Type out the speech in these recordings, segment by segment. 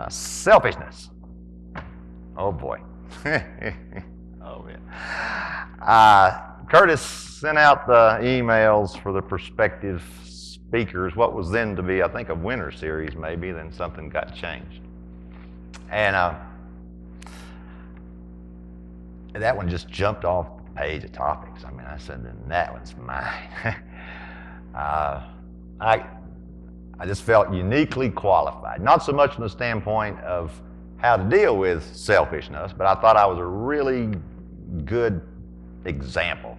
Selfishness. Oh boy. Oh man. Curtis sent out the emails for the prospective speakers, what was then to be, I think, a winter series maybe, then something got changed. And that one just jumped off the page of topics. I mean, I said, then that one's mine. I just felt uniquely qualified, not so much from the standpoint of how to deal with selfishness, but I thought I was a really good example.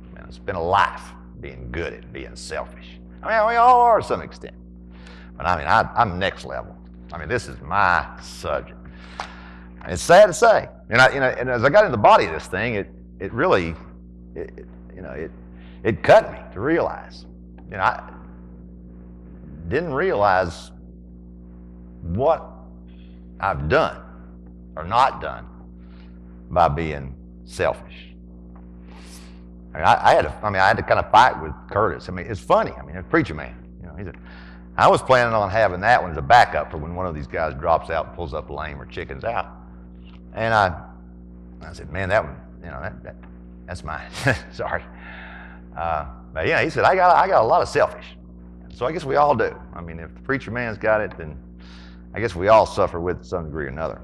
I mean, I spent a life being good at being selfish. I mean, we all are to some extent. But I mean, I'm next level. I mean, this is my subject. And it's sad to say. And as I got in the body of this thing, it really, it cut me to realize. I didn't realize what I've done or not done by being selfish. I had to kind of fight with Curtis. I mean, it's funny. I mean, a preacher man. I was planning on having that one as a backup for when one of these guys drops out and pulls up lame or chickens out. And I said, man, that one, that's mine. Sorry. But yeah, he said, I got a lot of selfish. So I guess we all do. I mean, if the preacher man's got it, then I guess we all suffer with it to some degree or another.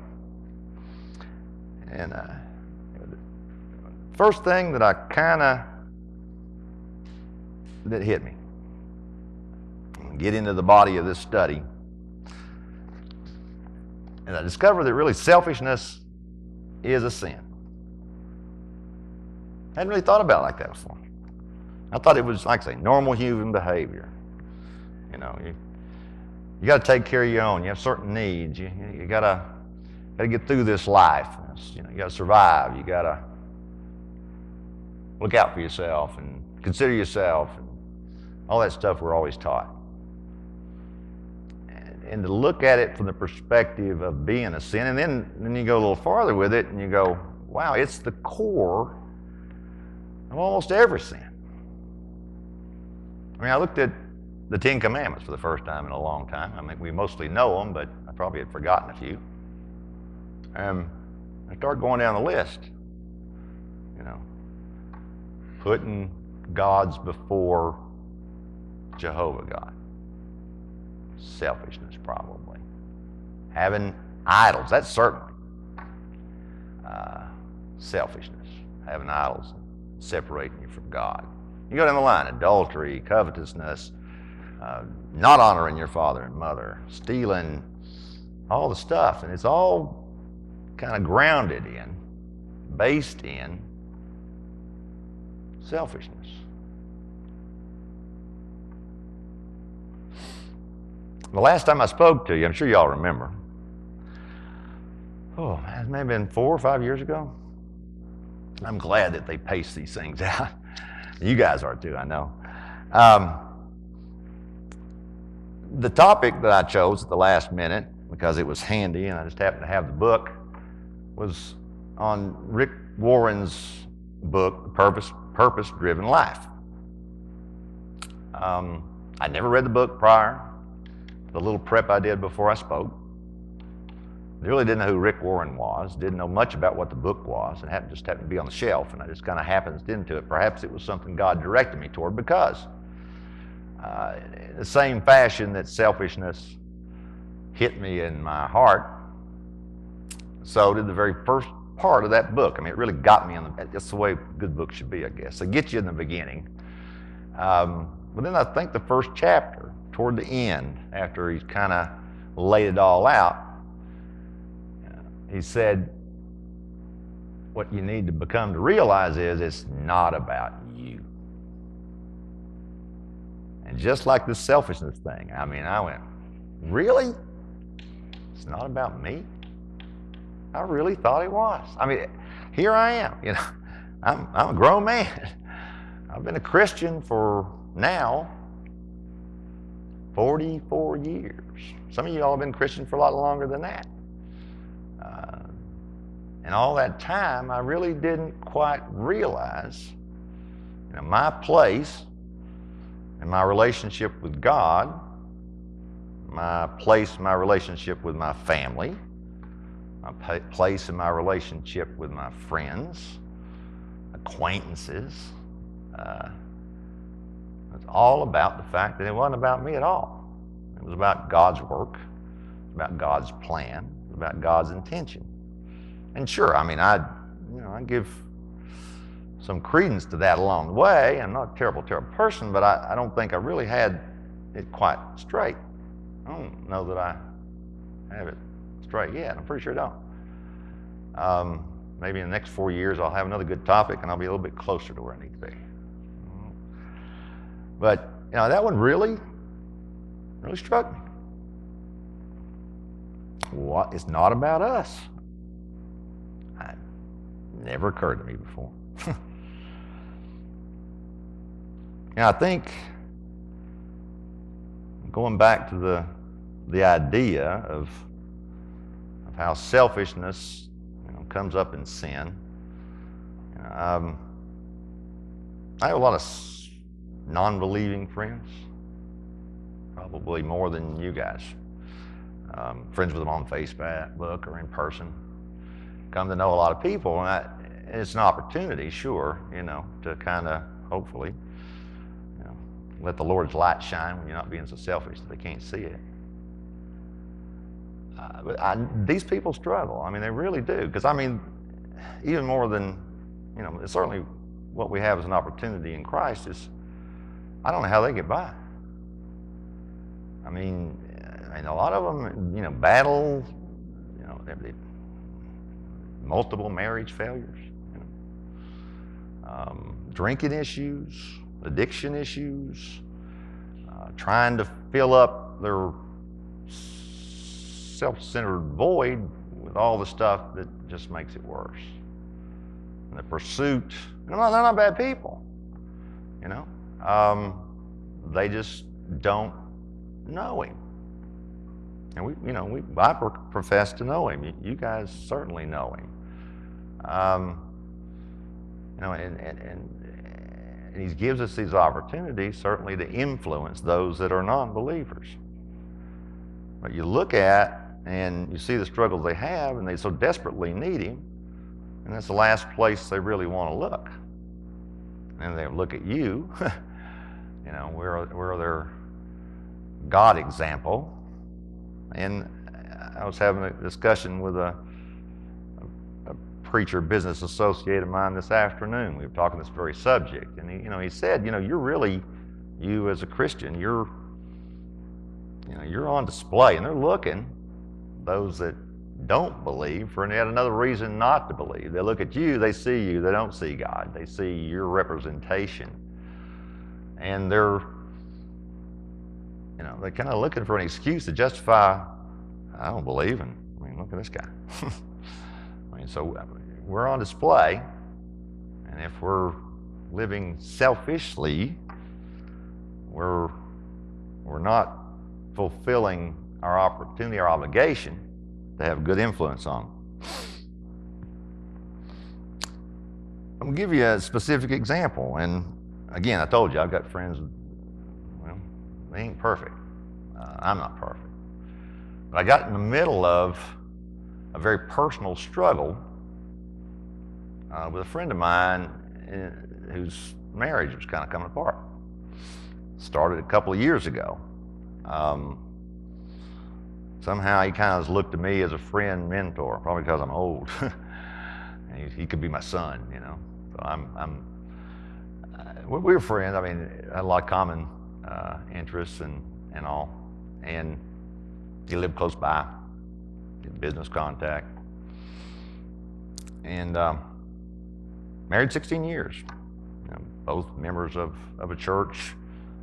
And first thing that that hit me, get into the body of this study, and I discovered that really selfishness is a sin. I hadn't really thought about it like that before. I thought it was, like I say, normal human behavior. You got to take care of your own. You have certain needs. You got to get through this life. You got to survive. You got to look out for yourself and consider yourself and all that stuff we're always taught. And to look at it from the perspective of being a sin, and then you go a little farther with it and you go, wow, it's the core of almost every sin. I mean, I looked at the Ten Commandments for the first time in a long time. I mean, we mostly know them, but I probably had forgotten a few. I started going down the list, putting gods before Jehovah God. Selfishness, probably. Having idols, that's certainly selfishness. Having idols separating you from God. You go down the line, adultery, covetousness, not honoring your father and mother, stealing, all the stuff. And it's all kind of grounded in, based in selfishness. The last time I spoke to you, I'm sure you all remember. Oh, it may have been 4 or 5 years ago. I'm glad that they pace these things out. You guys are too, I know. The topic that I chose at the last minute, because it was handy and I just happened to have the book, was on Rick Warren's book, Purpose-Driven Life. I'd never read the book prior. The little prep I did before I spoke. I really didn't know who Rick Warren was, didn't know much about what the book was. It just happened to be on the shelf, and I just kind of happened into it. Perhaps it was something God directed me toward, because in the same fashion that selfishness hit me in my heart, so did the very first part of that book. I mean, it really got me that's the way a good book should be, I guess. They get you in the beginning. But then I think the first chapter, toward the end, after he's kind of laid it all out, he said, what you need to become to realize is it's not about you. And just like the selfishness thing, I mean, I went, really? It's not about me? I really thought it was. I mean, here I am, I'm a grown man. I've been a Christian for now 44 years. Some of you all have been Christian for a lot longer than that. And all that time, I really didn't quite realize my place and my relationship with God, my place in my relationship with my family, my place in my relationship with my friends, acquaintances. It's all about the fact that it wasn't about me at all. It was about God's work, about God's plan, about God's intention. And sure, I mean, I give some credence to that along the way. I'm not a terrible person, but I don't think I really had it quite straight. I don't know that I have it straight yet. I'm pretty sure I don't. Maybe in the next 4 years I'll have another good topic and I'll be a little bit closer to where I need to be. But that one really struck me. What? It's not about us. It never occurred to me before. I think going back to the idea of how selfishness comes up in sin. I have a lot of non-believing friends, probably more than you guys. Friends with them on Facebook or in person. Come to know a lot of people, and it's an opportunity, sure, to kind of hopefully let the Lord's light shine when you're not being so selfish that they can't see it. But these people struggle. I mean, they really do. Because, I mean, even more than, certainly what we have as an opportunity in Christ is, I don't know how they get by. I mean, a lot of them, battle, multiple marriage failures, drinking issues, addiction issues, trying to fill up their self-centered void with all the stuff that just makes it worse. And the pursuit, they're not bad people, they just don't know Him. And I profess to know Him. You guys certainly know Him. And He gives us these opportunities, certainly, to influence those that are non-believers. But you look at and you see the struggles they have, and they so desperately need Him, and that's the last place they really want to look. And they look at you, we're their God example. And I was having a discussion with a preacher, business associate of mine this afternoon. We were talking this very subject, and he said, you're really, you as a Christian, you're on display, and they're looking, those that don't believe, for yet another reason not to believe. They look at you, they see you, they don't see God. They see your representation. And they're kind of looking for an excuse to justify, I don't believe, and look at this guy. So we're on display, and if we're living selfishly, we're not fulfilling our opportunity, our obligation to have good influence on them. I'm going to give you a specific example. And again, I told you, I've got friends, they ain't perfect. I'm not perfect. But I got in the middle of a very personal struggle with a friend of mine whose marriage was kind of coming apart. Started a couple of years ago. Somehow he kind of looked to me as a friend, mentor, probably because I'm old. And he could be my son, So we were friends. I mean, had a lot of common interests and all. And he lived close by, did business contact. And married 16 years. Both members of a church,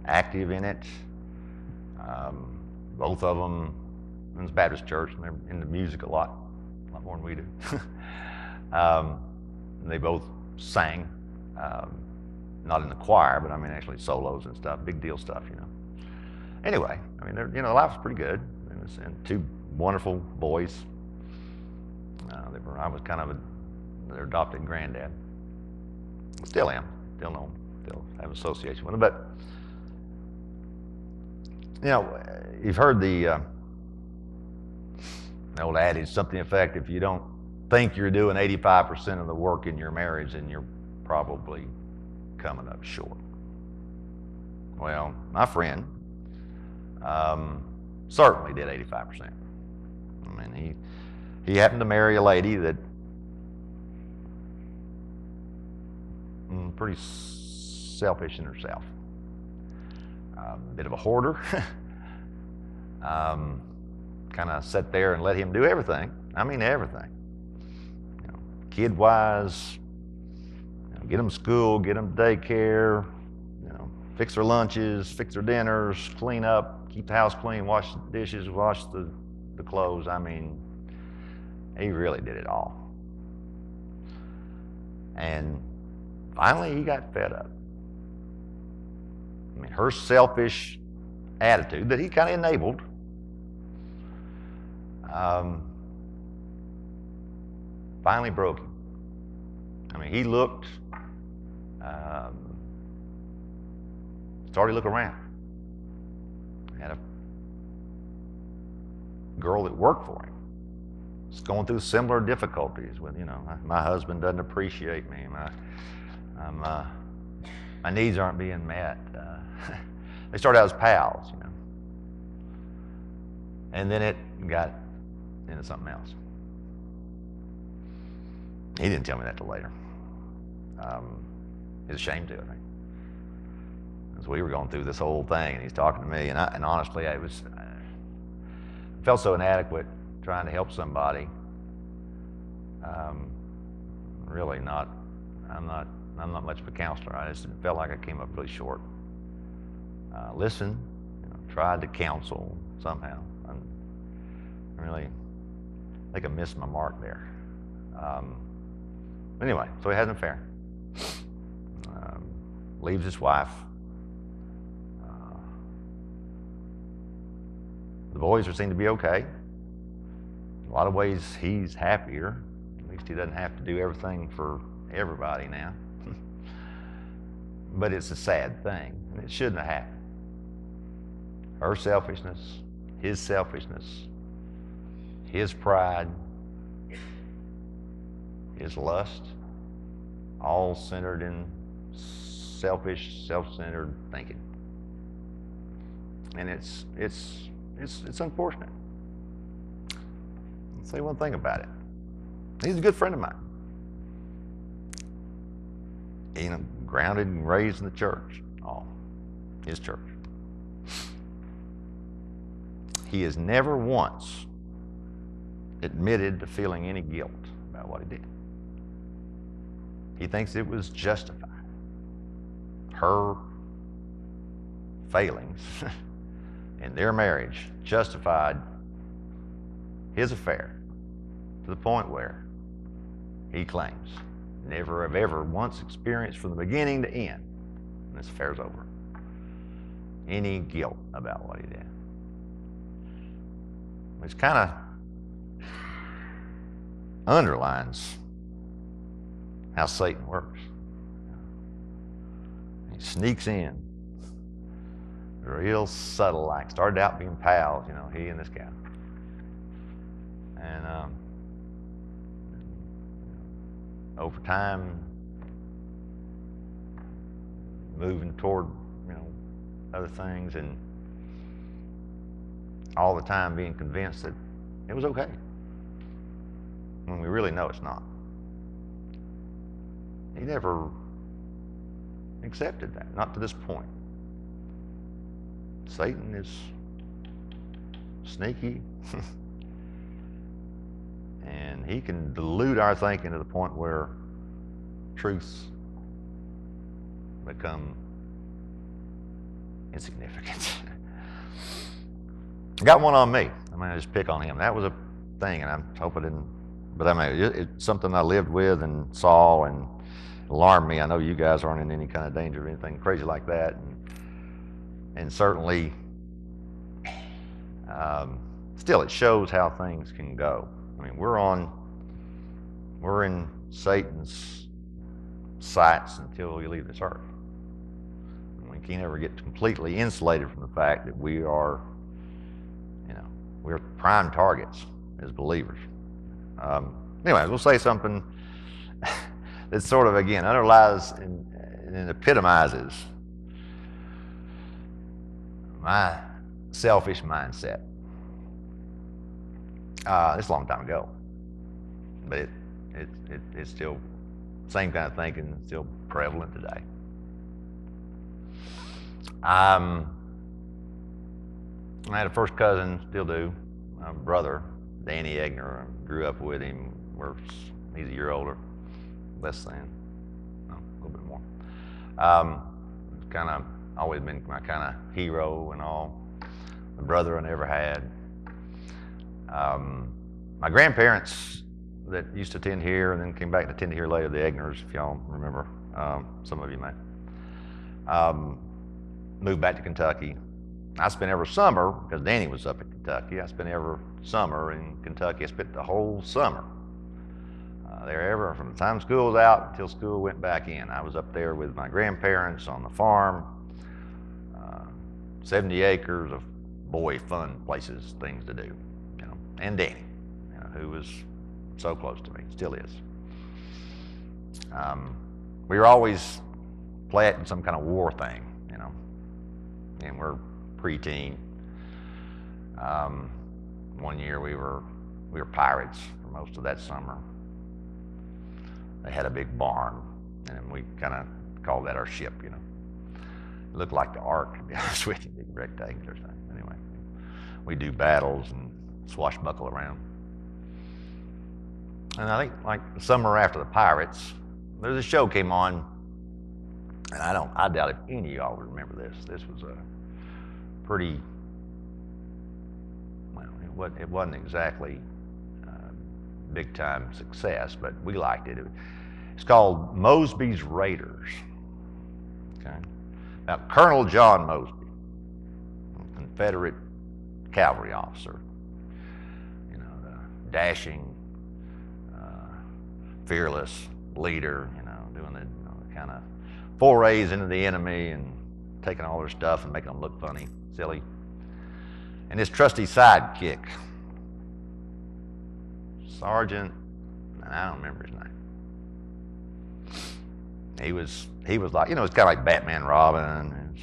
active in it. Both of them in the Baptist church, and they're into music a lot more than we do. They both sang, not in the choir, but actually solos and stuff, big deal stuff, Anyway, their life was pretty good, and two wonderful boys. I was kind of their adopted granddad. Still am, still know them, still have association with them, but You know, you've heard the old adage, something to the effect, if you don't think you're doing 85% of the work in your marriage, then you're probably coming up short. Well, my friend certainly did 85%. I mean, he happened to marry a lady that pretty selfish in herself. A bit of a hoarder. Kind of sat there and let him do everything. I mean, everything. You know, kid-wise, you know, get them to school, get them to daycare, you know, fix their lunches, fix their dinners, clean up, keep the house clean, wash the dishes, wash the clothes. I mean, he really did it all. And finally, he got fed up. I mean, her selfish attitude that he kind of enabled finally broke him. I mean, he looked, started to look around. Had a girl that worked for him. Was going through similar difficulties with, you know, my husband doesn't appreciate me. My needs aren't being met. They started out as pals, you know. And then it got into something else. He didn't tell me that till later. He's ashamed to, I think. As we were going through this whole thing, and he's talking to me, and honestly, I felt so inadequate trying to help somebody. Really not. I'm not much of a counselor. I just felt like I came up really short. Listened, you know, tried to counsel somehow. I think I missed my mark there. Anyway, so he had an affair. Leaves his wife. The boys seem to be okay. In a lot of ways, he's happier. At least he doesn't have to do everything for everybody now. But it's a sad thing, and it shouldn't have happened. Her selfishness, his pride, his lust, all centered in selfish, self-centered thinking. And it's unfortunate. I'll say one thing about it. He's a good friend of mine. You know, grounded and raised in the church, his church. He has never once admitted to feeling any guilt about what he did. He thinks it was justified. Her failings in their marriage justified his affair to the point where he claims never have ever once experienced from the beginning to end, and this affair's over, any guilt about what he did. Which kind of underlines how Satan works. He sneaks in, real subtle, like started out being pals, you know, he and this guy. And over time, moving toward, you know, other things, and all the time being convinced that it was okay, when we really know it's not. He never accepted that, not to this point. Satan is sneaky, and he can delude our thinking to the point where truths become insignificant. I got one on me. I mean, I just pick on him. That was a thing, and I hope I didn't. But I mean, it's something I lived with and saw and alarmed me. I know you guys aren't in any kind of danger of anything crazy like that, and certainly, still, it shows how things can go. I mean, we're in Satan's sights until we leave this earth. And we can't ever get completely insulated from the fact that we are, we're prime targets as believers. Anyway, we'll say something that sort of, again, underlies and epitomizes my selfish mindset. It's a long time ago, but it's still same kind of thinking, still prevalent today. I had a first cousin, still do, my brother, Danny Egner. I grew up with him. He's a year older, less than, no, a little bit more. Kind of always been my kind of hero and all. The brother I never had. My grandparents that used to attend here and then came back to attend here later, the Egners, if y'all remember, some of you may, moved back to Kentucky. I spent every summer, because Danny was up in Kentucky, I spent every summer in Kentucky. I spent the whole summer there, from the time school was out until school went back in. I was up there with my grandparents on the farm, 70 acres of, boy, fun places, things to do, and Danny, who was so close to me, still is. We were always planning some kind of war thing, and we're preteen. One year we were pirates for most of that summer. They had a big barn, and we kind of called that our ship, It looked like the Ark, to be honest with you, big rectangular thing. Anyway, we do battles and swashbuckle around. And I think like the summer after the Pirates, there's a show came on, and I doubt if any of y'all would remember this. This was a pretty, well, it wasn't exactly big time success, but we liked it. It's called Mosby's Raiders. Okay. Now, Colonel John Mosby, a Confederate cavalry officer, the dashing, fearless leader, doing the kind of forays into the enemy and taking all their stuff and making them look funny, silly. And his trusty sidekick, Sergeant, I don't remember his name. He was like, it's kind of like Batman Robin, and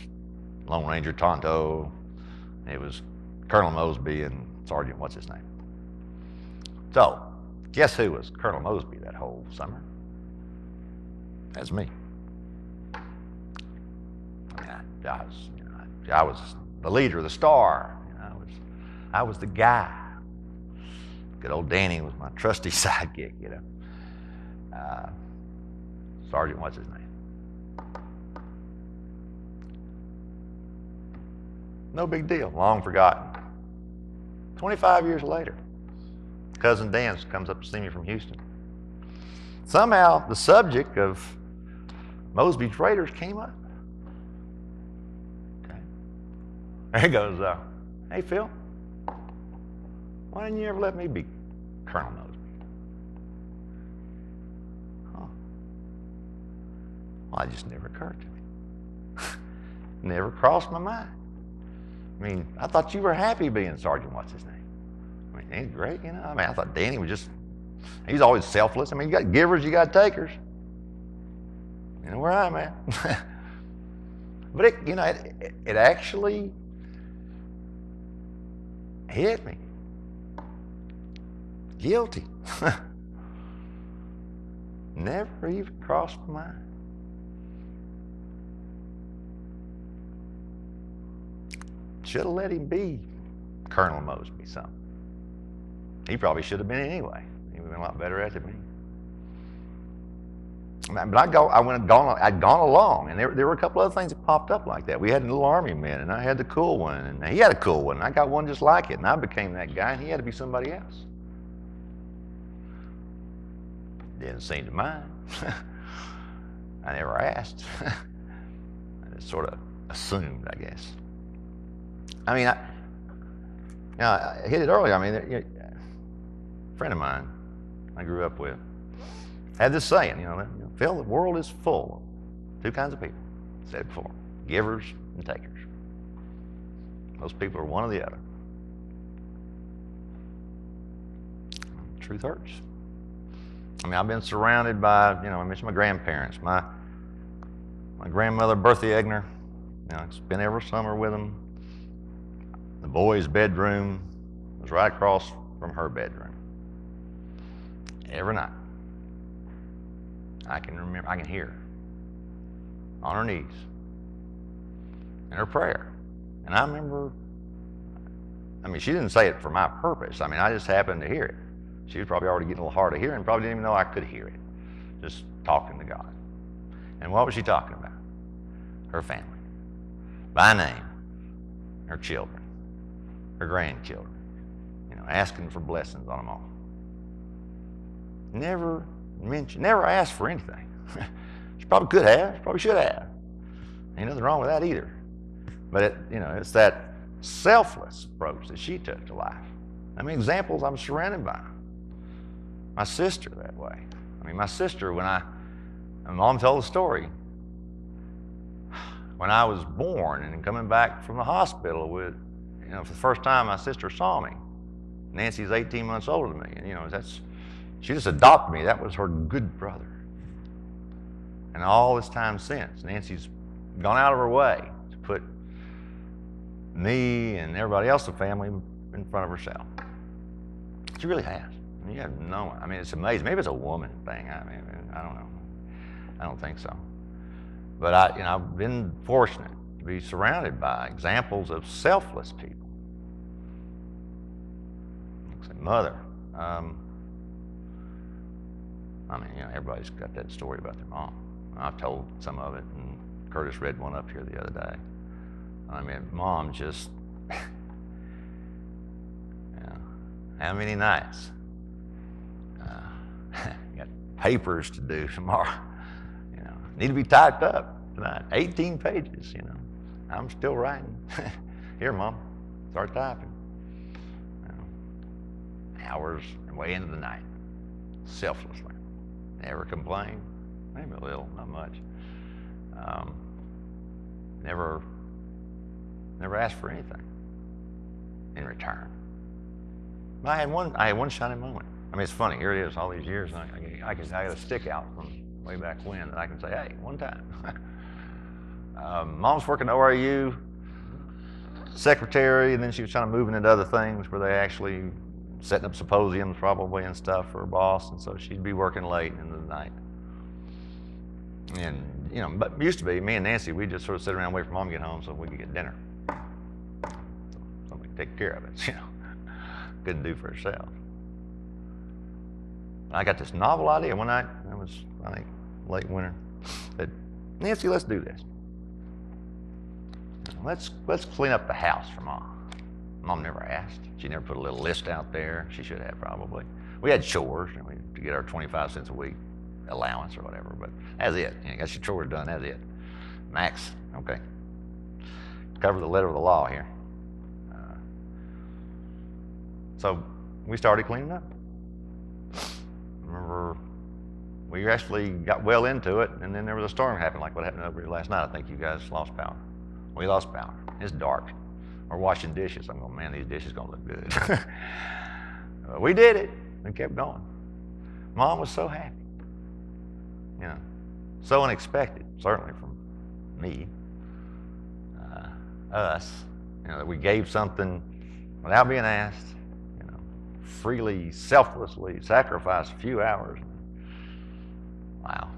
Lone Ranger Tonto. It was Colonel Mosby and Sergeant what's his name. So, guess who was Colonel Mosby that whole summer? That's me. I was the leader, the star. I was the guy. Good old Danny was my trusty sidekick, Sergeant, what's his name? No big deal, long forgotten. 25 years later, cousin Dan comes up to see me from Houston. Somehow the subject of Mosby's Raiders came up. Okay. There he goes, hey Phil, why didn't you ever let me be Colonel Mosby? Huh. Well, it just never occurred to me. Never crossed my mind. I mean, I thought you were happy being Sergeant what's his name. I mean, he's great, I thought Danny was he's always selfless. I mean, you got givers, you got takers. You know where I'm at. But it actually hit me. Guilty. Never even crossed my mind. Should have let him be Colonel Mosby something. He probably should have been anyway. He would have been a lot better at it than me. But I'd gone along, and there were a couple other things that popped up like that. We had a little army man, and I had the cool one, and he had a cool one, and I got one just like it, and I became that guy, and he had to be somebody else. Didn't seem to mind. I never asked. I just sort of assumed, I guess. I mean, I hit it earlier. I mean, a friend of mine I grew up with had this saying, Phil, the world is full of two kinds of people. I said it before. givers and takers. Most people are one or the other. Truth hurts. I mean, I've been surrounded by, I mentioned my grandparents, my grandmother, Bertha Egner. I spent every summer with them. The boys' bedroom was right across from her bedroom. Every night. I can hear her on her knees in her prayer. And I remember, she didn't say it for my purpose. I just happened to hear it. She was probably already getting a little hard of hearing, probably didn't even know I could hear it. Just talking to God. And what was she talking about? Her family. By name. Her children. Her grandchildren. Asking for blessings on them all. Never asked for anything. She probably could have, she probably should have. Ain't nothing wrong with that either. But it's that selfless approach that she took to life. Examples I'm surrounded by. My sister that way. My sister, my mom told the story. When I was born and coming back from the hospital with, for the first time my sister saw me. Nancy's 18 months older than me. And she just adopted me. That was her good brother. And all this time since, Nancy's gone out of her way to put me and everybody else in the family in front of herself. She really has. You have no, it's amazing. Maybe it's a woman thing. I don't know. I don't think so. But I've been fortunate to be surrounded by examples of selfless people. Mother. Everybody's got that story about their mom. I've told some of it, and Curtis read one up here the other day. Mom just, how many nights? Got papers to do tomorrow. Need to be typed up tonight. 18 pages, I'm still writing. Here, Mom, start typing. Hours and way into the night, selflessly. Never complained, maybe a little, not much. Never asked for anything in return. I had one shining moment. It's funny. Here it is, all these years. I got a stick out from way back when that I can say, hey, one time. Mom's working at ORU, secretary, and then she was kind of moving into other things where they actually setting up symposiums probably and stuff for her boss, and so she'd be working late into the night. And but it used to be me and Nancy, we'd just sort of sit around and wait for Mom to get home so we could get dinner. Somebody take care of it, couldn't do for herself. And I got this novel idea one night. It was, I think, late winter. Said, Nancy, let's do this. Let's clean up the house for Mom. Mom never asked. She never put a little list out there. She should have probably. We had chores to get our 25 cents a week allowance or whatever, but that's it. Got your chores done, that's it. Max, okay. Cover the letter of the law here. So we started cleaning up. Remember, we actually got well into it, and then there was a storm happened, like what happened over here last night. I think you guys lost power. We lost power. It's dark. We're washing dishes. I'm going, man, these dishes going to look good. We did it and kept going. Mom was so happy. So unexpected, certainly from me, us, that we gave something without being asked, freely, selflessly sacrificed a few hours. Wow.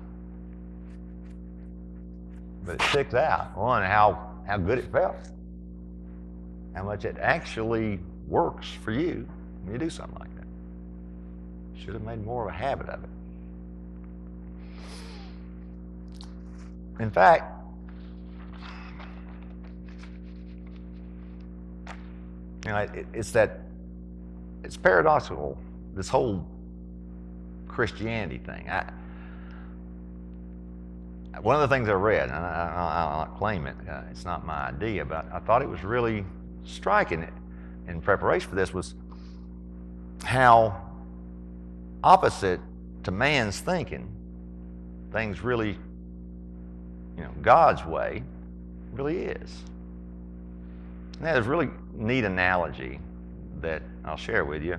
But it sticks out, one, how good it felt. How much it actually works for you when you do something like that. Should have made more of a habit of it. In fact, it's paradoxical, this whole Christianity thing. One of the things I read, and I'll not claim it, it's not my idea, but I thought it was really striking in preparation for this, was how opposite to man's thinking, things really, God's way, It really is. And there's a really neat analogy that I'll share with you.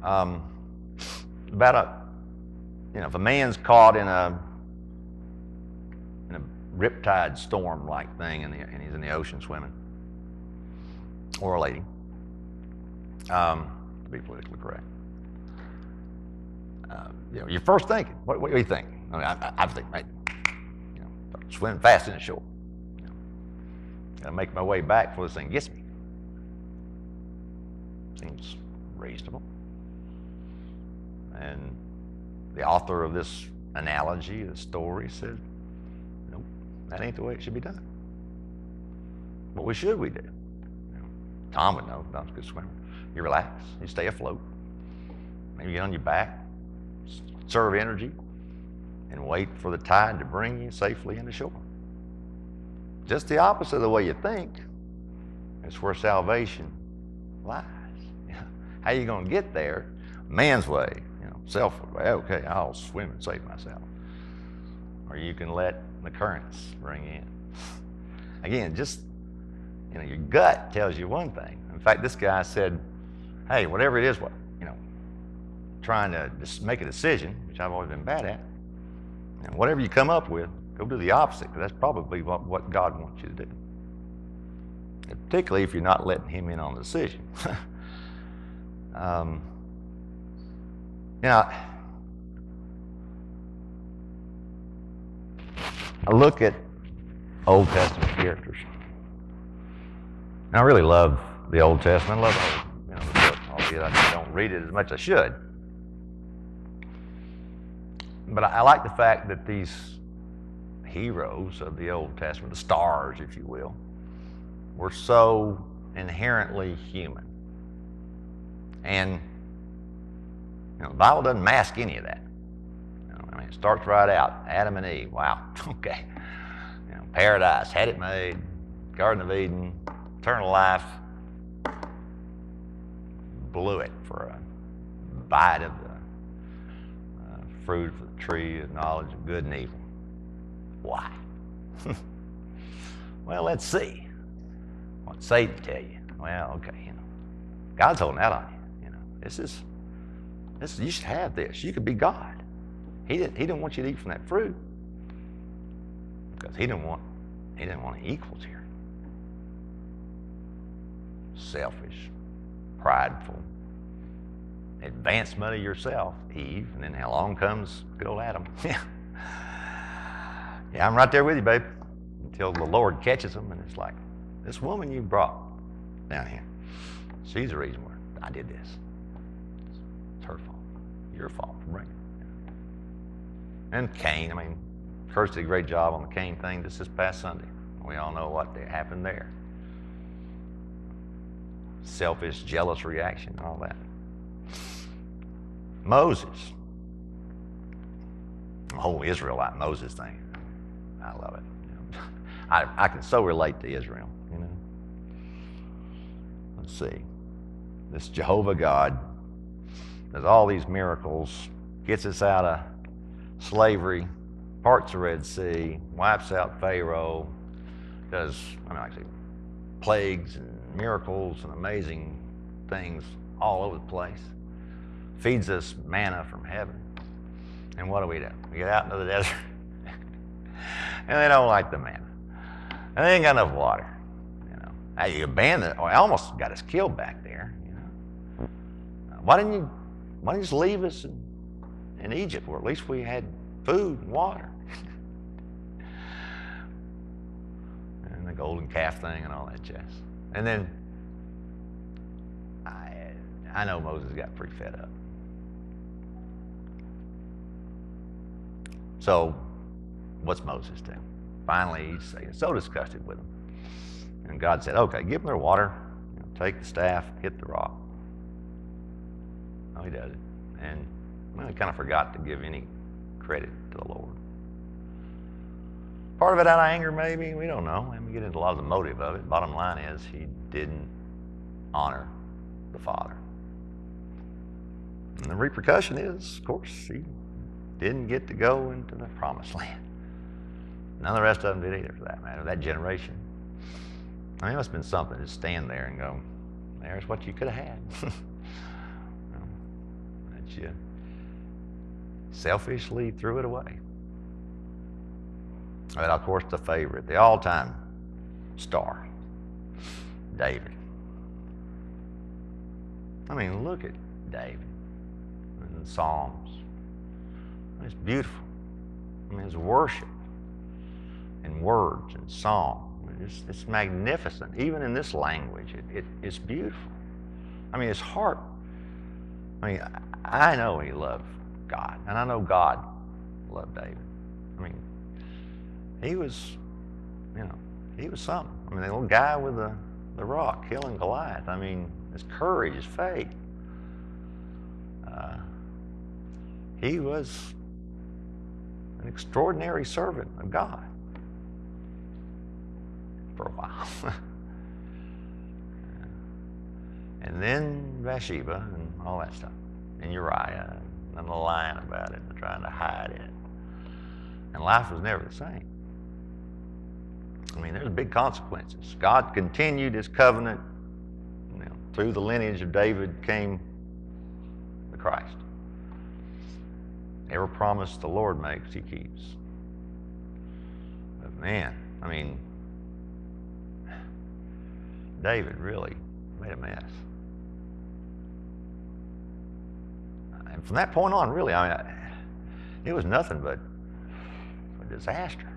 About if a man's caught in a riptide storm-like thing and he's in the ocean swimming, or a lady, to be politically correct. Your first thinking, what do you think? I mean, I think, right, swimming fast in the shore. Gotta make my way back before this thing gets me. Seems reasonable. And the author of this analogy, the story, said, nope, that ain't the way it should be done. What should we do? Tom would know. Tom's a good swimmer. You relax. You stay afloat. Maybe get on your back, conserve energy, and wait for the tide to bring you safely into shore. Just the opposite of the way you think. It's where salvation lies. How are you going to get there? Man's way, self way. Okay, I'll swim and save myself. Or you can let the currents bring you in. Again, just your gut tells you one thing. In fact, this guy said, hey, whatever it is, trying to just make a decision, which I've always been bad at, whatever you come up with, go do the opposite, because that's probably what God wants you to do. And particularly if you're not letting Him in on the decision. I look at Old Testament characters. And I really love the Old Testament. I love the book, albeit I don't read it as much as I should. But I like the fact that these heroes of the Old Testament, the stars, if you will, were so inherently human. And the Bible doesn't mask any of that. It starts right out, Adam and Eve. Wow, okay. Paradise, had it made, Garden of Eden, eternal life, blew it for a bite of the fruit of the tree of knowledge of good and evil. Why? Well, let's see. What Satan tell you? Well, okay, God's holding out on you. This is you should have this. You could be God. He didn't want you to eat from that fruit because he didn't want any equals here. Selfish, prideful, advancement of yourself, Eve, and then along comes good old Adam. Yeah, I'm right there with you, babe. Until the Lord catches them, and it's like, this woman you brought down here, she's the reason why I did this. It's her fault. Your fault for bringing it. And Cain, Kurt did a great job on the Cain thing this past Sunday. We all know what happened there. Selfish, jealous reaction, all that. Moses. The whole Israelite Moses thing. I love it. I can so relate to Israel, Let's see. This Jehovah God does all these miracles, gets us out of slavery, parts the Red Sea, wipes out Pharaoh, does plagues and miracles and amazing things all over the place, feeds us manna from heaven. And what do? We get out into the desert, and they don't like the manna, and they ain't got enough water. You abandon it. I almost got us killed back there. Why didn't you just leave us in Egypt, where at least we had food and water? And the golden calf thing and all that jazz. And then I know Moses got pretty fed up. So what's Moses do? Finally, he's so disgusted with them. And God said, okay, give them their water. Take the staff, hit the rock. Oh, he does it. And he kind of forgot to give any credit to the Lord. Part of it out of anger, maybe. We don't know. We get into a lot of the motive of it. Bottom line is he didn't honor the Father. And the repercussion is, of course, he didn't get to go into the promised land. None of the rest of them did either, for that matter, that generation. I mean, it must have been something to stand there and go, there's what you could have had. But you selfishly threw it away. But of course, the favorite, the all-time star, David. I mean, look at David in the Psalms. It's beautiful. I mean, his worship and words and song. It's magnificent. Even in this language, it's beautiful. I mean, his heart. I mean, I know he loved God, and I know God loved David. I mean, he was, he was something. I mean, the little guy with the rock killing Goliath. I mean, his courage, his faith. He was an extraordinary servant of God for a while. And then Bathsheba and all that stuff. And Uriah and the lying about it and trying to hide it. And life was never the same. I mean, there's big consequences. God continued his covenant. Through the lineage of David came the Christ. Every promise the Lord makes, he keeps. But man, I mean, David really made a mess. And from that point on, really, I mean, it was nothing but a disaster.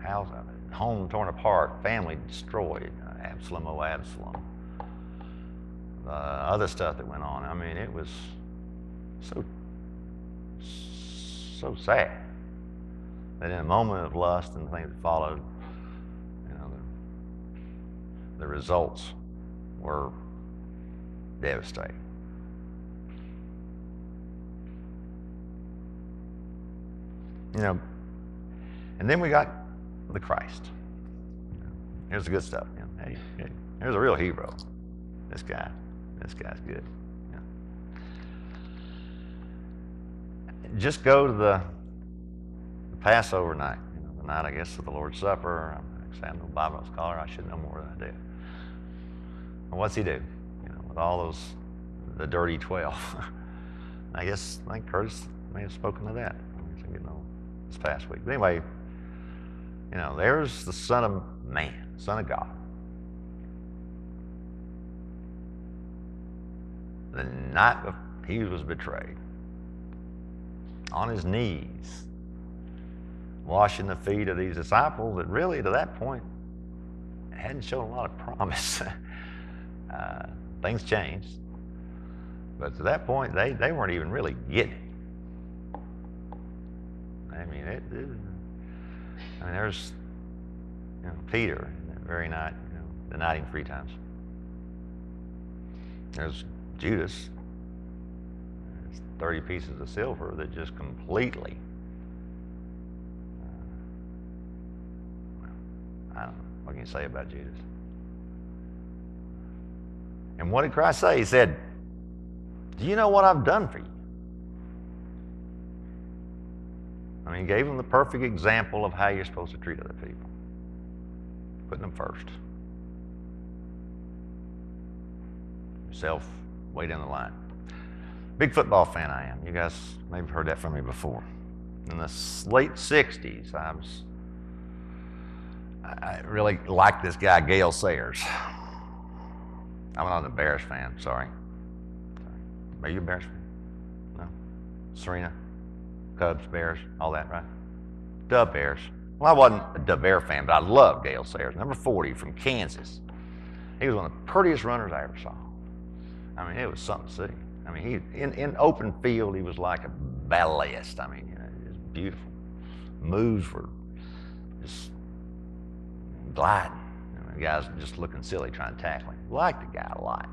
House, home torn apart, family destroyed, Absalom, oh Absalom. Other stuff that went on. I mean, it was so sad that in a moment of lust and the things that followed, the results were devastating. And then we got the Christ. Here's the good stuff. Hey, here's a real hero. This guy's good. Just go to the Passover night, the night, I guess, of the Lord's Supper. I'm no Bible scholar. I should know more than I do. And what's he do? With all the dirty 12. I think Curtis may have spoken to that. This past week. But anyway, there's the Son of Man, Son of God. The night he was betrayed, on his knees, washing the feet of these disciples that really, to that point, hadn't shown a lot of promise. Things changed. But to that point, they weren't even really getting it. I mean, there's Peter that very night, denied him 3 times. There's Judas. There's 30 pieces of silver that just completely, I don't know. What can you say about Judas? And what did Christ say? He said, do you know what I've done for you? I mean, he gave them the perfect example of how you're supposed to treat other people. Putting them first. Yourself way down the line. Big football fan I am. You guys maybe heard that from me before. In the late 60s, I really liked this guy, Gale Sayers. I'm not a Bears fan, sorry. Are you a Bears fan? No? Serena? Cubs, Bears, all that, right? The Bears. Well, I wasn't a DeBear fan, but I loved Gale Sayers. Number 40 from Kansas. He was one of the prettiest runners I ever saw. I mean, it was something to see. I mean, in open field, he was like a balletist. I mean, just beautiful. Moves were just gliding. The guys just looking silly trying to tackle him. Liked the guy a lot.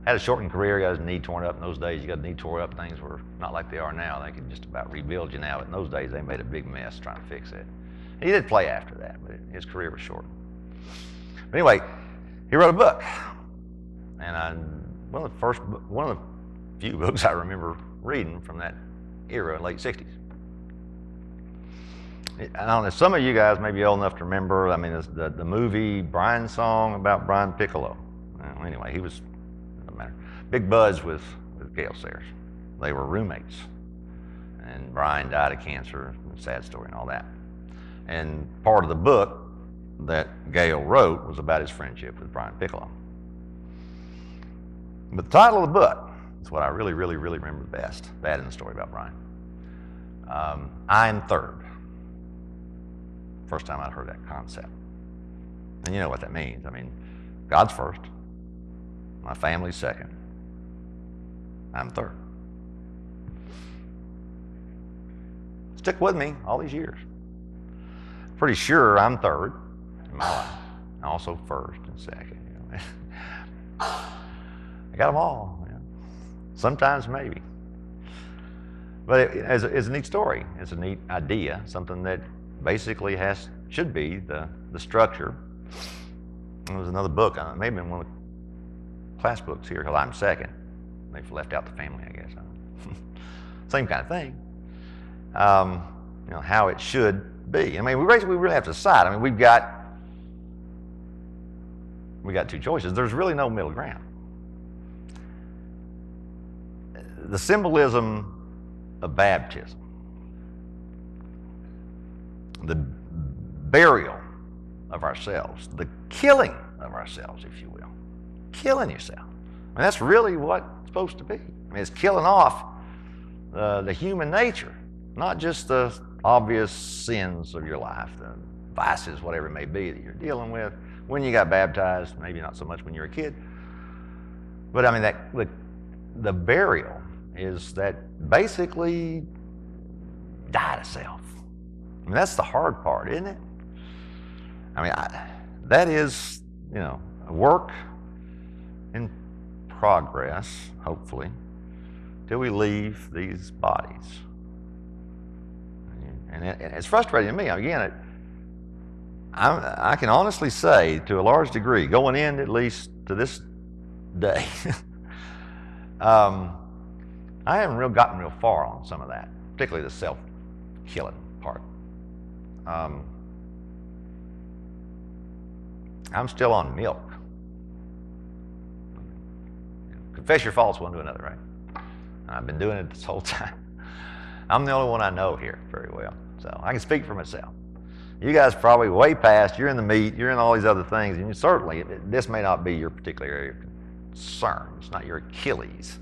Had a shortened career, got his knee torn up. In those days, you got a knee torn up, things were not like they are now. They could just about rebuild you now. But in those days, they made a big mess trying to fix it. He did play after that, but his career was short. But anyway, he wrote a book. And one of the few books I remember reading from that era, late 60s. I don't know, some of you guys may be old enough to remember, I mean, the movie Brian Song about Brian Piccolo. Well, anyway, he was, doesn't matter, big buzz with Gale Sayers. They were roommates. And Brian died of cancer, sad story and all that. And part of the book that Gale wrote was about his friendship with Brian Piccolo. But the title of the book is what I really remember the best, that and the story about Brian. I'm third. First time I'd heard that concept. And you know what that means. I mean, God's first, my family's second, I'm third. Stick with me all these years. Pretty sure I'm third in my life. Also first and second. You know. I got them all. You know. Sometimes maybe. But it's a neat story. It's a neat idea, something that basically should be the structure. There was another book, maybe in one of the class books here called I'm Second. They've left out the family, I guess. Same kind of thing. You know, how it should be. I mean, we really have to decide. I mean, we got two choices. There's really no middle ground. The symbolism of baptism, the burial of ourselves, the killing of ourselves, if you will, killing yourself. I mean, that's really what it's supposed to be. I mean, it's killing off the human nature, not just the obvious sins of your life, the vices, whatever it may be that you're dealing with when you got baptized, maybe not so much when you're a kid. But I mean, the burial is that basically die to self. I mean, that's the hard part, isn't it? I mean, that is, you know, a work in progress, hopefully, till we leave these bodies. And it's frustrating to me. Again, I can honestly say, to a large degree, going in at least to this day, I haven't gotten real far on some of that, particularly the self-killing part. I'm still on milk. Confess your faults one to another, right? And I've been doing it this whole time. I'm the only one I know here very well, so I can speak for myself. You guys probably way past, you're in the meat, you're in all these other things, and certainly this may not be your particular area of concern. It's not your Achilles.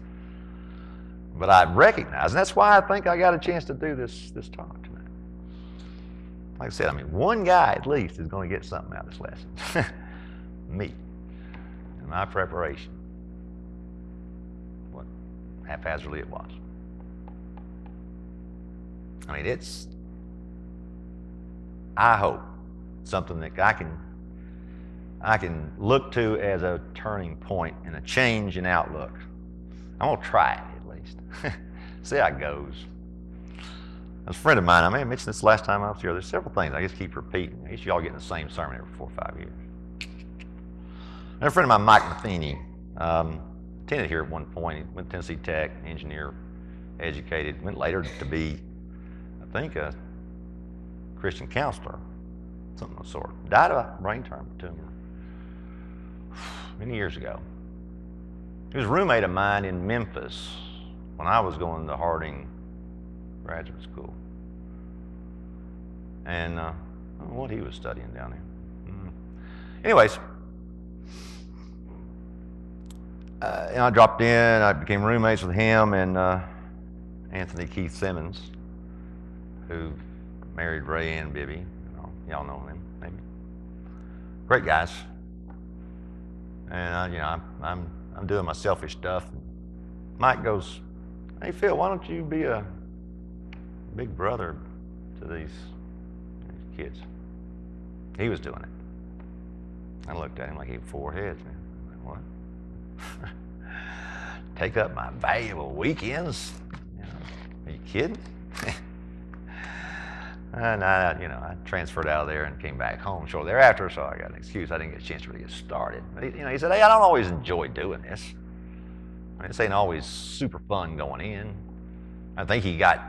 But I recognize, and that's why I think I got a chance to do this talk tonight. Like I said, I mean, one guy at least is going to get something out of this lesson. Me. And my preparation. What haphazardly it was. I mean, it's, I hope, something that I can look to as a turning point and a change in outlook. I'm going to try it at least. See how it goes. A friend of mine, I may have mentioned this last time I was here, there's several things I just keep repeating. I guess you all get the same sermon every 4 or 5 years. And a friend of mine, Mike Matheny, attended here at one point. He went to Tennessee Tech, engineer, educated, went later to be, I think, a Christian counselor, something of the sort. Died of a brain tumor many years ago. He was a roommate of mine in Memphis when I was going to Harding Graduate School. And I don't know what he was studying down there. Anyways, and I dropped in, I became roommates with him and Anthony Keith Simmons, who married Ray and Bibby. Y'all know him, maybe. Great guys. And you know, I'm doing my selfish stuff. Mike goes, "Hey Phil, why don't you be a big brother to these kids?" He was doing it. I looked at him like he had 4 heads, man. I'm like, what? Take up my valuable weekends? You know, are you kidding? And I transferred out of there and came back home shortly thereafter, so I got an excuse. I didn't get a chance to really get started. But he said, "Hey, I don't always enjoy doing this. I mean, this ain't always super fun going in." I think he got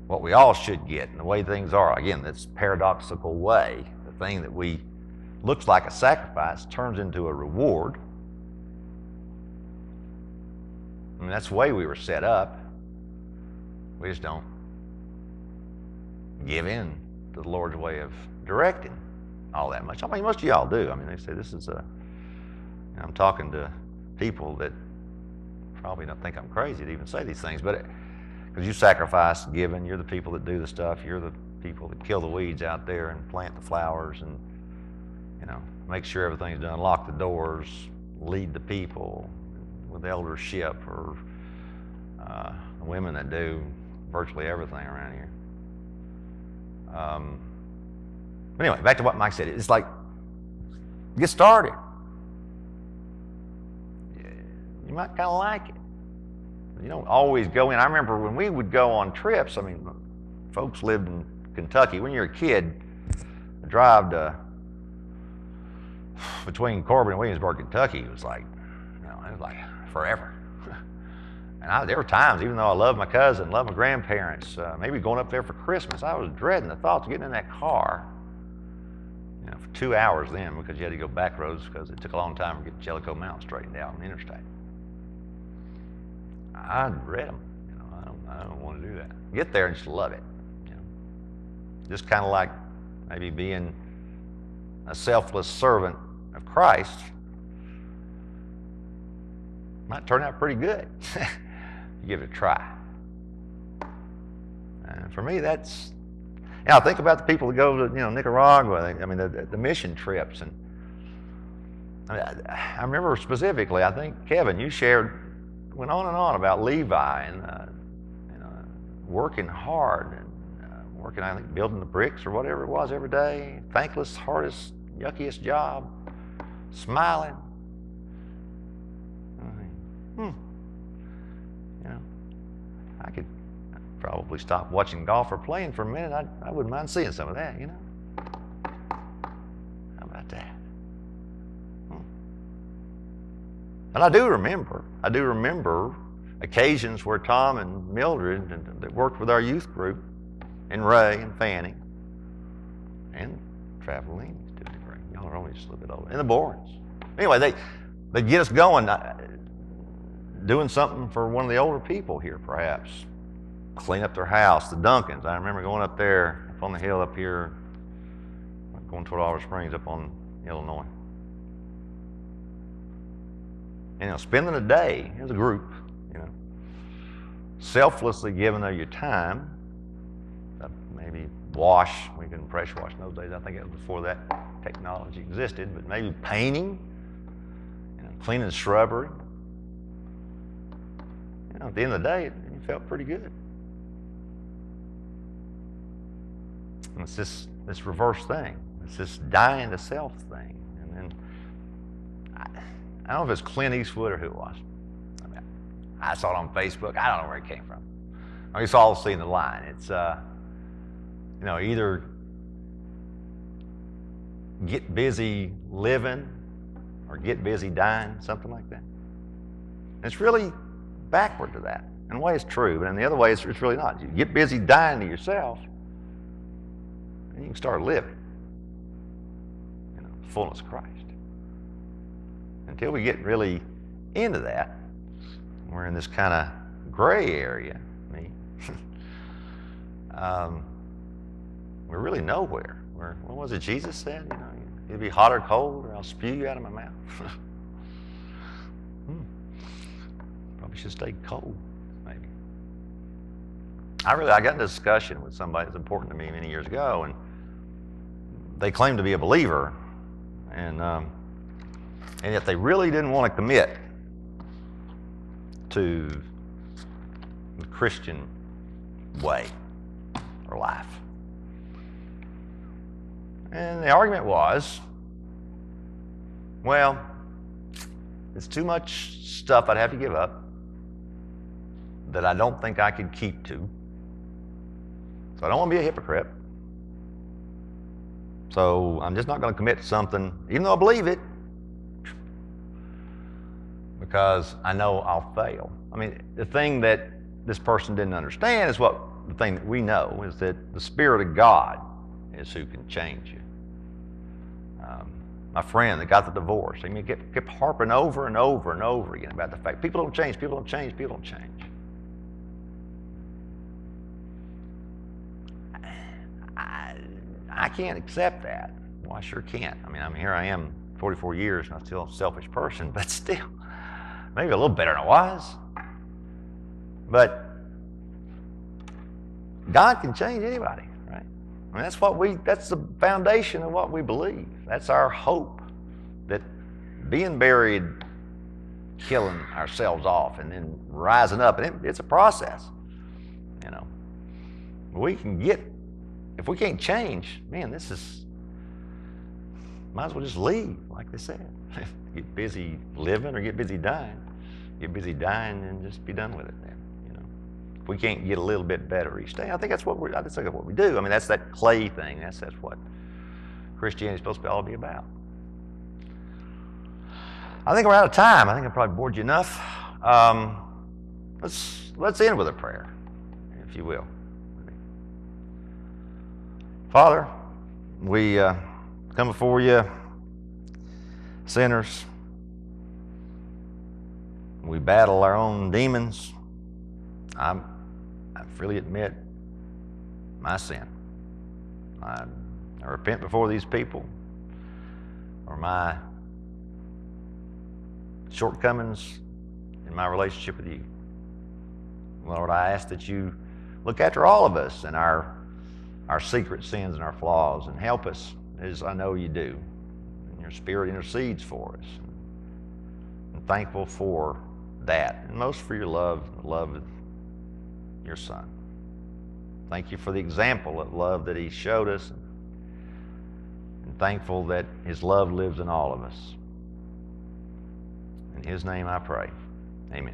what we all should get and the way things are. Again, this paradoxical way, the thing that we looks like a sacrifice turns into a reward. I mean, that's the way we were set up. We just don't give in to the Lord's way of directing all that much. I mean, most of y'all do. I mean, they say this is I'm talking to people that probably don't think I'm crazy to even say these things, but because you sacrifice giving, you're the people that do the stuff, you're the people that kill the weeds out there and plant the flowers and, make sure everything's done, lock the doors, lead the people with eldership, or the women that do virtually everything around here. But anyway, back to what Mike said. It's like, get started. You might kind of like it. You don't always go in. I remember when we would go on trips, I mean, folks lived in Kentucky. When you're a kid, the drive to between Corbin and Williamsburg, Kentucky was like, it was like forever. And there were times, even though I loved my cousin, loved my grandparents, maybe going up there for Christmas, I was dreading the thoughts of getting in that car, for 2 hours then, because you had to go back roads because it took a long time to get Jellicoe Mountain straightened out on the interstate. I dread them. I don't want to do that. Get there and just love it. Just kind of like maybe being a selfless servant of Christ might turn out pretty good. You give it a try. And for me, that's. Think about the people that go to Nicaragua. I mean, the mission trips, and I remember specifically. I think Kevin, you went on and on about Levi and working hard and working. I think building the bricks or whatever it was every day. Thankless, hardest, yuckiest job. Smiling. I could probably stop watching golf or playing for a minute. I wouldn't mind seeing some of that, How about that? And I do remember occasions where Tom and Mildred that worked with our youth group, and Ray and Fanny, and Travelini's doing great. Y'all are only just a little bit older. And the Borens. Anyway, they get us going, doing something for one of the older people here, perhaps. Clean up their house, the Duncans. I remember going up there, up on the hill up here, going toward Oliver Springs up on Illinois. And spending a day as a group, selflessly giving of your time, maybe wash. We couldn't pressure wash in those days. I think it was before that technology existed, but maybe painting, cleaning the shrubbery. At the end of the day, it felt pretty good. And it's this reverse thing. It's this dying to self thing. And then I don't know if it's Clint Eastwood or who it was. I saw it on Facebook. I don't know where it came from. I guess all seeing the line. It's either get busy living or get busy dying, something like that. And it's really backward to that. In a way, it's true, but in the other way, it's really not. You get busy dying to yourself, and you can start living, the fullness of Christ. Until we get really into that, we're in this kind of gray area. We're really nowhere. What was it Jesus said? You'll be hot or cold, or I'll spew you out of my mouth. Probably should stay cold, maybe. I got in a discussion with somebody that's important to me many years ago, and they claimed to be a believer, and yet they really didn't want to commit to the Christian way or life. And the argument was, well, it's too much stuff I'd have to give up that I don't think I could keep to. So I don't want to be a hypocrite. So I'm just not going to commit to something, even though I believe it, because I know I'll fail. I mean, the thing that this person didn't understand is what the thing that we know is that the Spirit of God is who can change you. My friend that got the divorce, I mean, kept harping over and over and over again about the fact people don't change, people don't change, people don't change. I can't accept that. Well, I sure can't. I mean, here I am, 44 years, and I'm still a selfish person, but still, maybe a little better than I was. But God can change anybody, right? I mean, that's the foundation of what we believe. That's our hope, that being buried, killing ourselves off, and then rising up, and it's a process, you know. We can if we can't change, man, might as well just leave, like they said. Get busy living or get busy dying. Get busy dying and just be done with it then, you know. If we can't get a little bit better each day, I think that's what we do. I mean, that's that clay thing. That's what Christianity is supposed to all be about. I think we're out of time. I think I probably bored you enough. Let's end with a prayer, if you will. Father, we come before you, sinners. We battle our own demons. I freely admit my sin. I repent before these people for my shortcomings in my relationship with you. Lord, I ask that you look after all of us and our secret sins and our flaws, and help us, as I know you do. And your Spirit intercedes for us. I'm thankful for that, and most for your love, the love of your Son. Thank you for the example of love that he showed us, and thankful that his love lives in all of us. In his name I pray. Amen.